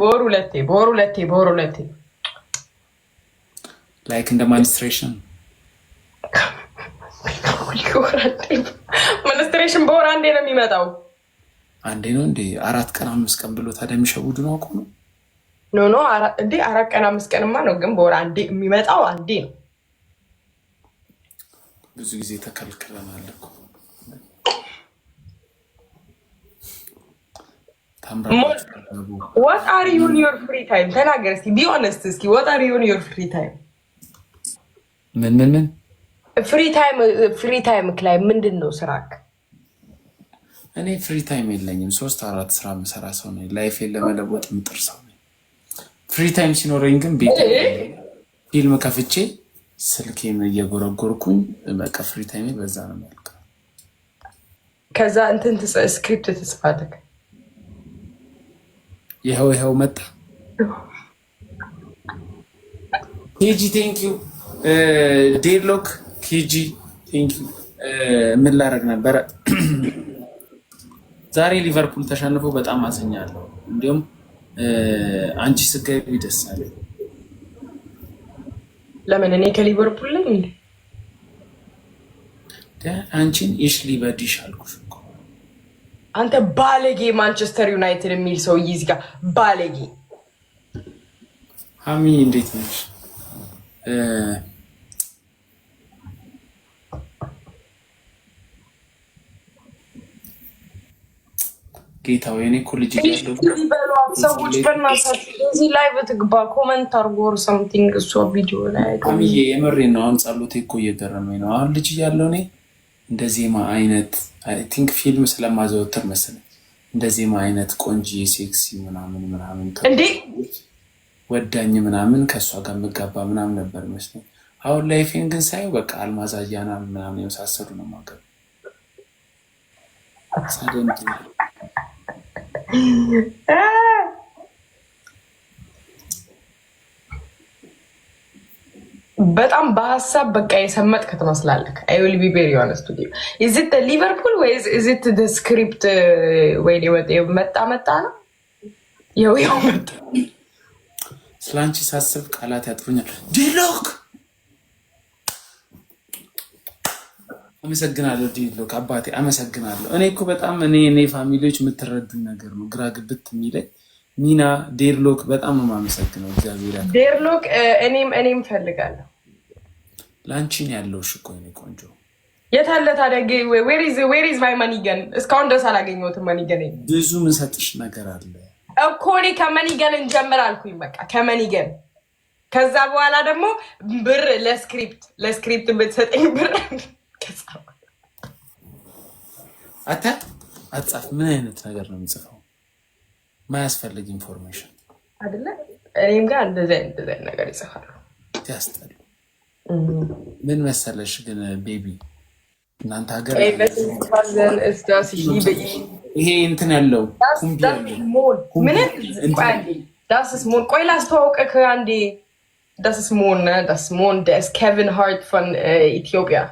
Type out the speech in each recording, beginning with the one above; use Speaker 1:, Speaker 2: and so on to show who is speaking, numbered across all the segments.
Speaker 1: በወር ሁለቴ
Speaker 2: ላይክ እንደ ማኒስትሬሽን
Speaker 1: ሚኒስትሬሽን በወር አንዴ ነው የሚመጣው።
Speaker 2: አንዴ ነው እንዴ? 4 ቀን 5 ቀን ብሎ ታዲያ የሚሸውዱ ነው እኮ ነው።
Speaker 1: ኖ 4 ቀን 5 ቀንማ ነው፣ ግን በወር አንዴ የሚመጣው አንዴ ነው።
Speaker 2: ብዙ ጊዜ ተከልክለናል እኮ።
Speaker 1: What are you in your free time? ተናገር እስኪ be honest እስኪ what are you in your free time?
Speaker 2: ምን
Speaker 1: ፍሪ ታይም ላይ ምንድን ነው ስራክ?
Speaker 2: እኔ ፍሪ ታይም የለኝም። 3-4 ስራ የምሰራ ሰው ነኝ። ላይፌን ለመለወጥ የምጥር ሰው ነኝ። ፍሪ ታይም ሲኖረኝ ግን ቤት ፊልም ከፍቼ ስልኬን እየጎረጎርኩኝ በቃ ፍሪ ታይም በዛ ነው የሚያልቀው።
Speaker 1: ከዛ እንትን ስክሪፕት ትጽፋለህ?
Speaker 2: ይኸው መጣ። ኬጂ ቴንክ ዩ ዴድሎክ ኬጂ ቴንክ ዩ። ምን ላደርግ ነበረ ዛሬ ሊቨርፑል ተሸንፎ በጣም አዝኛለሁ። እንዲሁም አንቺ ስገቢ ደስ አለኝ።
Speaker 1: ለምን? እኔ ከሊቨርፑል ነኝ እንዴ?
Speaker 2: አንቺን ኢሽ ሊበዲሽ አልኩሽ እኮ።
Speaker 1: አንተ ባለጌ ማንቸስተር ዩናይትድ የሚል ሰው ይዝ ጋር ባለጌ።
Speaker 2: ሀሚ እንዴት ነሽ? ጌታው የኔ እኮ ልጅ ያለው
Speaker 1: ሰዎች በእናታችሁ እዚህ ላይ በትግባ ኮመንት አርጎ ሰምቲንግ እሷ ቪዲዮ ላይ
Speaker 2: ሀሚዬ የምሬን ነው። አሁን ጸሎቴ እኮ እየገረመኝ ነው። አሁን ልጅ ያለው እኔ እንደዚህማ አይነት አይ ቲንክ ፊልም ስለማዘወትር መሰለኝ እንደዚህማ አይነት ቆንጆ ሴክሲ ምናምን
Speaker 1: እንዴ
Speaker 2: ወዳኝ ምናምን ከእሷ ጋር መጋባ ምናምን ነበር መስለኝ። አሁን ላይፌን ግን ሳየው በቃ አልማዛያና ምናምን የመሳሰሉ ነው ማገብ ሳደንት
Speaker 1: በጣም በሀሳብ በቃ የሰመጥክ ትመስላለህ። አይ ዊል ቢ ቬሪ ሆነስት ቱ ዩ ኢዝ ኢት ሊቨርፑል ወይ ኢዝ ኢት ዘ ስክሪፕት ወይ መጣ ነው ያው መጣ።
Speaker 2: ስላንቺ ሳስብ ቃላት ያጥሩኛል። ዲሎክ አመሰግናለሁ። ዲሎክ አባቴ አመሰግናለሁ። እኔ እኮ በጣም እኔ ፋሚሊዎች የምትረዱኝ ነገር ነው ግራ ግብት የሚለኝ። ሚና ዴርሎክ በጣም ነው የማመሰግነው። እግዚአብሔር ያክብር
Speaker 1: ዴርሎክ። እኔም ፈልጋለሁ
Speaker 2: ላንቺን ያለው እኮ እኔ ቆንጆ
Speaker 1: የት አለ ታዲያ? ዌር ኢዝ ማይ መኒገን? እስካሁን ድረስ አላገኘሁትም። መኒገን
Speaker 2: ብዙ ምንሰጥሽ ነገር አለ
Speaker 1: እኮ። እኔ ከመኒገን እንጀምር አልኩኝ። በቃ ከመኒገን ከዛ በኋላ ደግሞ ብር ለስክሪፕት ብትሰጠኝ ብር
Speaker 2: አጻፍ ምን አይነት ነገር ነው የሚጽፈው? ማያስፈልግ ኢንፎርሜሽን
Speaker 1: አይደለ? እኔም ጋር እንደዚህ አይነት ነገር ይጽፋሉ።
Speaker 2: ያስጠሉ። ምን መሰለሽ ግን ቤቢ እናንተ ሀገር ይሄ እንትን ያለው ኩምቢ
Speaker 1: ያለው ቆይ ላስተዋውቅህ አንዴ። Das ist Mon, der ist Kevin Hart von Ethiopia.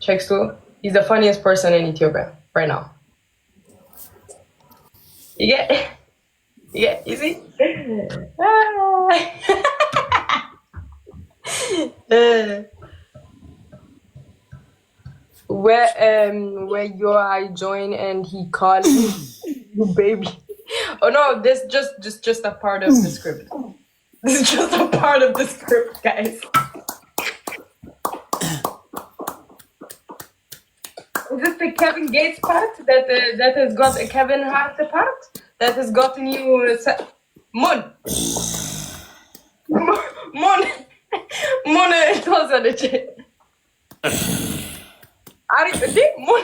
Speaker 1: Checkst du? He's the funniest person in Ethiopia right now. You see? Where I join and he called you baby. Oh no, this just a part of the script. This is just a part of the script, guys. Is it the Kevin Gates part that has got a Kevin Hart part that has gotten you Mon. It was a legit. Ari, Mon.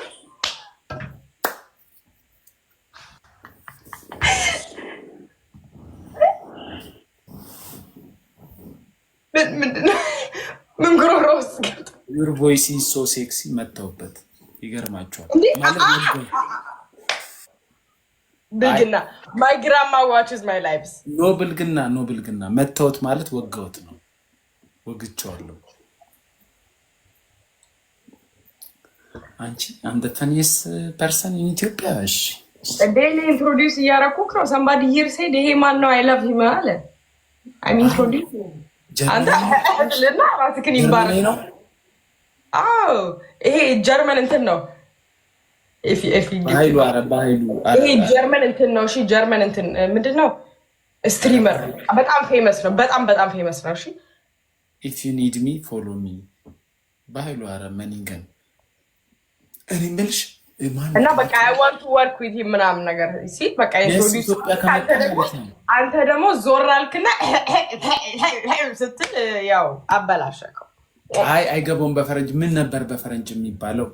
Speaker 1: ምን ግሮሮስ
Speaker 2: your voice is so sexy መጣውበት ይገርማችኋል
Speaker 1: ብልግና my grandma watches my lives
Speaker 2: ኖ ብልግና መጣውት ማለት ወጋውት ነው ወግቻለሁ አንቺ አንተ ፈኒስ ፐርሰን ኢን ኢትዮጵያ እሺ
Speaker 1: ዴሊ ኢንትሮዲውስ እያደረኩህ ነው። ሰምባዲ ሂር ሴድ ይሄ ማን ነው? አይ ላቭ ሂም አለ። አይ ኢንትሮዲውስ አንተ ልና ራስህን ይባረክ ነው። አዎ ይሄ ጀርመን እንትን ነው።
Speaker 2: ባይሉ
Speaker 1: ይሄ ጀርመን እንትን ነው። እሺ ጀርመን እንትን ምንድን ነው? ስትሪመር በጣም ፌመስ ነው። በጣም ፌመስ ነው። እሺ
Speaker 2: ኢፍ ዩ ኒድ ሚ ፎሎ ሚ ባይሉ መኒንገን እኔ የምልሽ
Speaker 1: እና በቃ አይ ዋንት ቱ ወርክ ዊዝ ሂም ምናምን ነገር ሲል በቃ ኢንትሮዲውስ አንተ ደግሞ ዞር አልክና ስትል ያው አበላሸከው።
Speaker 2: አይገባውም። በፈረንጅ ምን ነበር በፈረንጅ የሚባለው?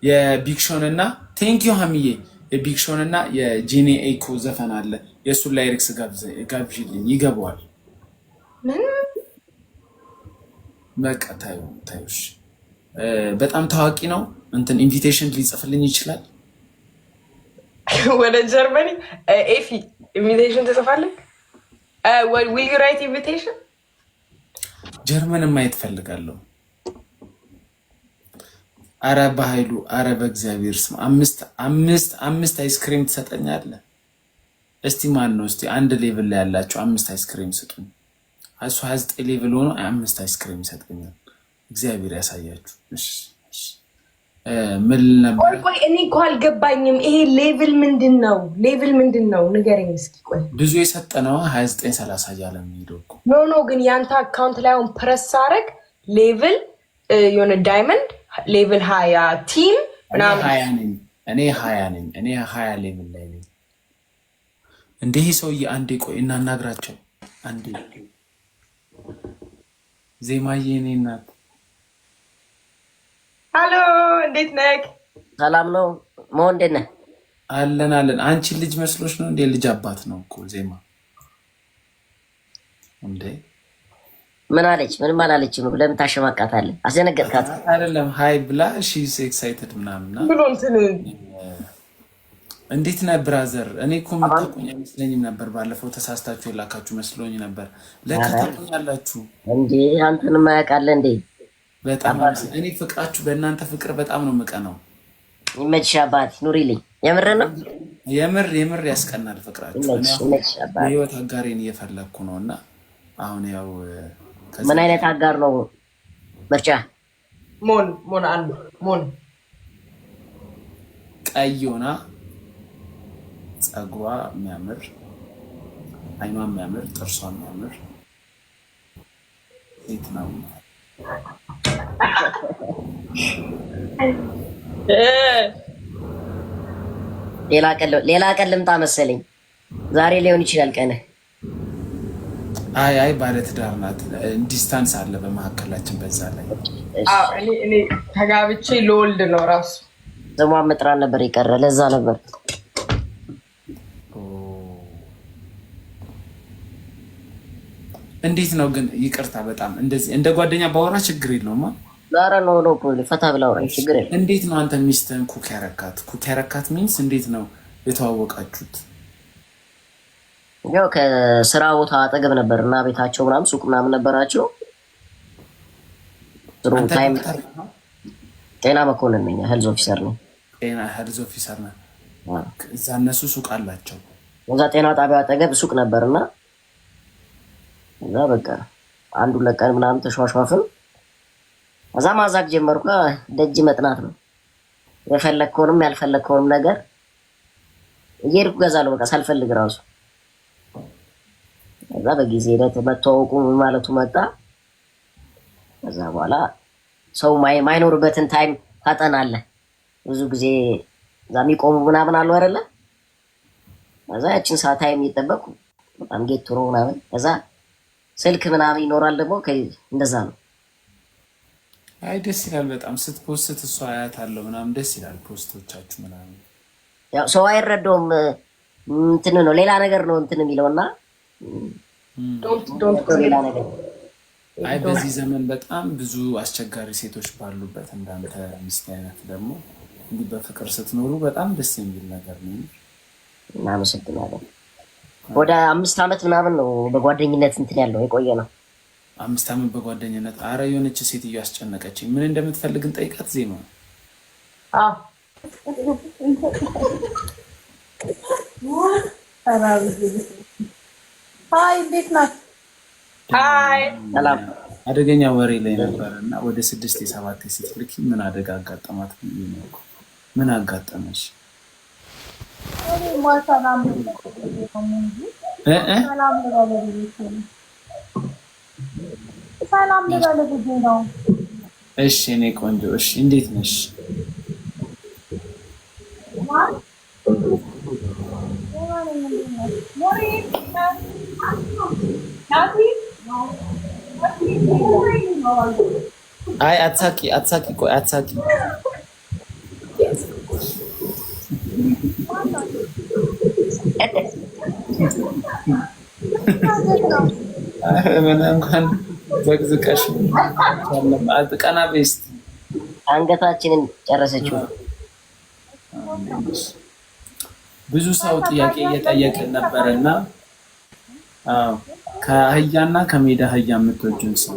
Speaker 2: የቢግሾን እና ቴንኪዩ ሀሚዬ የቢግሾን እና የጂኒ ኤኮ ዘፈን አለ። የእሱን ላይሪክስ ጋብዥልኝ። ይገባዋል። በቃ ታዩሽ በጣም ታዋቂ ነው። እንትን ኢንቪቴሽን ሊጽፍልኝ ይችላል
Speaker 1: ወደ ጀርመኒ። ኤፊ ኢንቪቴሽን ትጽፋለህ? ዊል ዩ ራይት ኢንቪቴሽን?
Speaker 2: ጀርመንን ማየት ፈልጋለሁ። አረ በኃይሉ አረ በእግዚአብሔር ስም አምስት አይስክሪም ትሰጠኛለህ? እስቲ ማን ነው እስቲ አንድ ሌቭል ላይ ያላቸው 5 አይስክሪም ስጡኝ። እሱ 29 ሌቭል ሆኖ 5 አይስክሪም ይሰጠኛል። እግዚአብሔር ያሳያችሁ። ምን ነበር?
Speaker 1: ቆይ እኔ እኮ አልገባኝም። ይሄ ሌቭል ምንድን ነው? ሌቭል ምንድን ነው ንገረኝ እስኪ። ቆይ
Speaker 2: ብዙ የሰጠነው 29 30 እያለ የሚሄደው እኮ
Speaker 1: ኖ ግን ያንተ አካውንት ላይ አሁን ፕረስ ሳረግ ሌቭል የሆነ ዳይመንድ ሌቭል 20 ቲም ምናምን
Speaker 2: 20 ነኝ እኔ 20 ነኝ እኔ 20 ሌቭል ላይ ነኝ። እንዴ ሰውዬ አንዴ ቆይ እናናግራቸው አንዴ። ዜማዬ እኔ እናት
Speaker 1: ሃሎ እንዴት ነህ?
Speaker 3: ሰላም ነው ሞ እንዴት ነህ?
Speaker 2: አለን። አንቺ ልጅ መስሎሽ ነው እንዴ? ልጅ አባት ነው እኮ ዜማ። እንዴ
Speaker 3: ምን አለች? ምንም አላለችም። ለምን ታሸማቃታለህ? አስደነገጥካት
Speaker 2: አይደለም? ሃይ ብላ ሺ ኢዝ ኤክሳይትድ ምናምን
Speaker 1: ብሎ እንትን
Speaker 2: እንዴት ነህ ብራዘር? እኔ እኮ የምታውቁኝ አይመስለኝም ነበር። ባለፈው ተሳስታችሁ የላካችሁ መስሎኝ ነበር። ለካ ታውቁኛላችሁ እንዴ?
Speaker 3: አንተን ማያውቃለ እንዴ?
Speaker 2: በጣም እኔ ፍቅራችሁ በእናንተ ፍቅር በጣም ነው የምቀናው።
Speaker 3: ይመችሽ አባቴ፣ ኑሪልኝ። የምር ነው
Speaker 2: የምር ያስቀናል ፍቅራችሁ። የህይወት አጋሬን እየፈለግኩ ነው እና አሁን ያው
Speaker 3: ምን አይነት አጋር ነው ምርጫ?
Speaker 1: ሞን አንዱ ሞን
Speaker 2: ቀይ ሆና ጸጉሯ የሚያምር አይኗ የሚያምር ጥርሷ የሚያምር ሴት ነው።
Speaker 3: ሌላ ቀን ልምጣ መሰለኝ። ዛሬ ሊሆን ይችላል ቀንህ።
Speaker 2: አይ ባለትዳር ናት። ዲስታንስ አለ በመካከላችን። በዛ ላይ
Speaker 1: እኔ ተጋብቼ ልወልድ ነው ራሱ።
Speaker 3: ስሟን መጥራት ነበር የቀረ። ለዛ ነበር
Speaker 2: እንዴት ነው ግን? ይቅርታ በጣም እንደዚህ እንደ ጓደኛ ባወራ ችግር የለውም።
Speaker 3: ዛሬ ነው ፈታ ብላ አውራ ችግር የለም።
Speaker 2: እንዴት ነው አንተ ሚስትህን ኩክ ያረካት ሚንስ እንዴት ነው የተዋወቃችሁት?
Speaker 3: ያው ከስራ ቦታ አጠገብ ነበር እና ቤታቸው ምናምን ሱቅ ምናምን ነበራቸው። ጥሩ ታይም። ጤና መኮንን ነኝ፣ ሄልዝ ኦፊሰር ነኝ።
Speaker 2: ሄልዝ ኦፊሰር ነህ? እዛ እነሱ ሱቅ አላቸው።
Speaker 3: እዛ ጤና ጣቢያ አጠገብ ሱቅ ነበርና እዛ በቃ አንዱ ለቀን ምናምን ተሿሿፍን። እዛ ማዛግ ጀመርኩ። ደጅ መጥናት ነው። የፈለግከውንም ያልፈለግከውንም ነገር እየሄድኩ ገዛለሁ። በቃ ሳልፈልግ ራሱ እዛ በጊዜ ሂደት መተዋወቁ ማለቱ መጣ። ከዛ በኋላ ሰው ማይኖርበትን ታይም ታጠናለህ። ብዙ ጊዜ እዛ የሚቆሙ ምናምን አሉ አይደለ? ከዛ ያችን ሰዓት ታይም እየጠበቁ በጣም ጌት ሮ ምናምን ከዛ ስልክ ምናምን ይኖራል ደግሞ እንደዛ ነው።
Speaker 2: አይ ደስ ይላል በጣም ስትፖስት እሷ አያታለሁ ምናምን ደስ ይላል ፖስቶቻችሁ ምናምን።
Speaker 3: ያው ሰው አይረዳውም እንትን ነው ሌላ ነገር ነው እንትን የሚለውና ሌላ ነገር።
Speaker 2: አይ በዚህ ዘመን በጣም ብዙ አስቸጋሪ ሴቶች ባሉበት እንዳንተ ሚስት አይነት ደግሞ እንዲህ በፍቅር ስትኖሩ በጣም ደስ የሚል ነገር ነው።
Speaker 3: እናመሰግናለን። ወደ 5 ዓመት ምናምን ነው በጓደኝነት እንትን ያለው የቆየ ነው።
Speaker 2: 5 ዓመት በጓደኝነት። አረ የሆነች ሴትዮ አስጨነቀችኝ። ምን እንደምትፈልግን ጠይቃት። ዜማ
Speaker 1: አዎ
Speaker 4: ሀይ እንዴት ናት?
Speaker 1: ሃይ
Speaker 3: ሰላም።
Speaker 2: አደገኛ ወሬ ላይ ነበር እና ወደ 6 7 ስትልኪ ምን አደጋ አጋጠማት? ምን አጋጠመሽ?
Speaker 4: ሰላም ልበልህ ነው።
Speaker 2: እሺ እኔ ቆንጆ፣ እሺ እንዴት ነሽ? አይ አትሳቂ፣ ቆይ አትሳቂ። ምን እንኳን ዘግዝቀሽ ቀና ቤስት
Speaker 3: አንገታችንን ጨረሰችው።
Speaker 2: ብዙ ሰው ጥያቄ እየጠየቀ ነበርና ከአህያና ከሜዳ አህያ የምትወጂውን ሰው